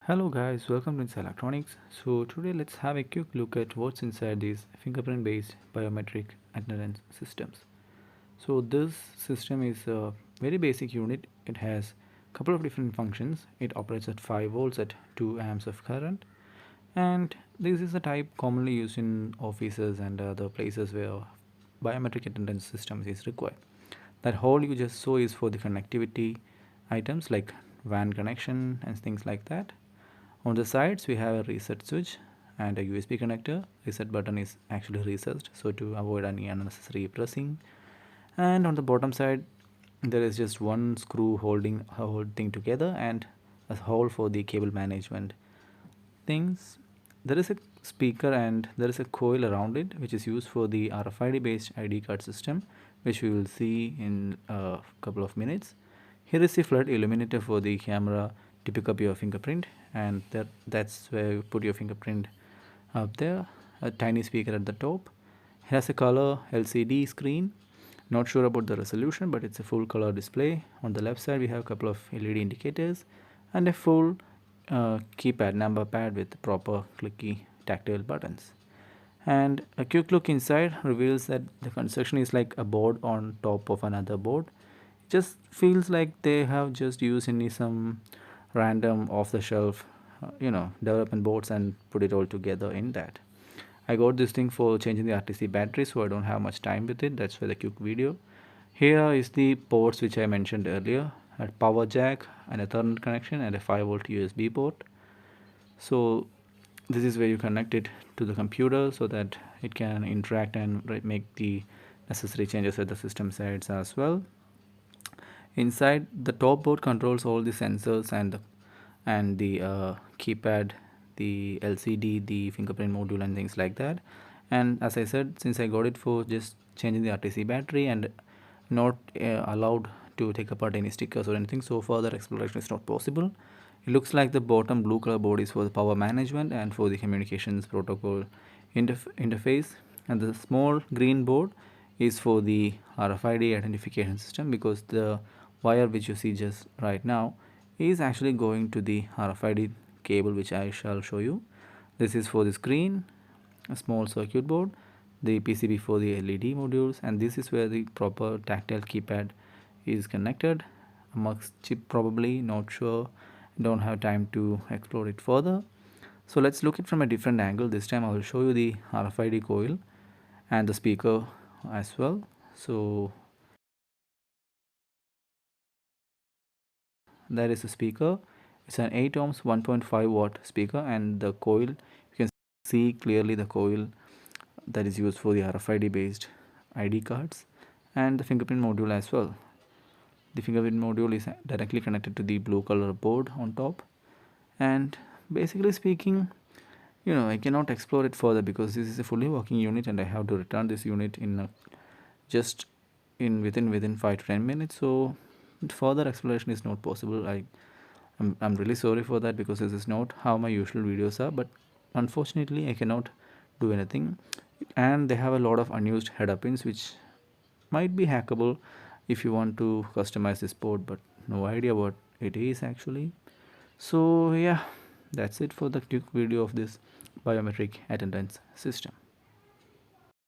Hello guys, welcome to Inside Electronics. So today let's have a quick look at what's inside these fingerprint based biometric attendance systems. So this system is a very basic unit. It has a couple of different functions. It operates at 5 volts at 2 amps of current, and this is a type commonly used in offices and other places where biometric attendance systems is required. That hole you just saw is for the connectivity items like WAN connection and things like that. On the sides we have a reset switch and a USB connector. Reset button is actually recessed, so to avoid any unnecessary pressing. And on the bottom side there is just one screw holding the whole thing together and a hole for the cable management things. There is a speaker and there is a coil around it which is used for the RFID based ID card system, which we will see in a couple of minutes. Here is the flood illuminator for the camera to pick up your fingerprint, and that's where you put your fingerprint up there. A tiny speaker at the top. It has a color LCD screen. Not sure about the resolution, but it's a full color display. On the left side we have a couple of LED indicators and a full keypad, number pad with proper clicky tactile buttons. And a quick look inside reveals that the construction is like a board on top of another board. It just feels like they have just used any some random off the shelf development boards and put it all together in that. I got this thing for changing the RTC battery, so I don't have much time with it. That's why the quick video. Here is the ports which I mentioned earlier: a power jack, an Ethernet connection, and a 5-volt USB port. So this is where you connect it to the computer so that it can interact and make the necessary changes at the system sides as well. Inside, the top board controls all the sensors and the keypad, the LCD, the fingerprint module, and things like that. And as I said, since I got it for just changing the RTC battery and not allowed to take apart any stickers or anything, so further exploration is not possible. It looks like the bottom blue color board is for the power management and for the communications protocol interface, and the small green board is for the RFID identification system, because the wire which you see just right now is actually going to the RFID cable, which I shall show you. This is for the screen, a small circuit board, the PCB for the LED modules, and this is where the proper tactile keypad is connected. A mux chip probably, not sure, don't have time to explore it further. So let's look it from a different angle. This time I will show you the RFID coil and the speaker as well. So there is a speaker. It's an 8 ohms 1.5 watt speaker, and the coil, you can see clearly the coil that is used for the RFID based ID cards, and the fingerprint module as well. The fingerprint module is directly connected to the blue color board on top. And basically speaking, I cannot explore it further because this is a fully working unit and I have to return this unit in just in within 5 to 10 minutes. So further exploration is not possible. I'm really sorry for that, because this is not how my usual videos are, but unfortunately I cannot do anything. And they have a lot of unused header pins which might be hackable if you want to customize this board, but no idea what it is actually. So yeah, that's it for the quick video of this biometric attendance system.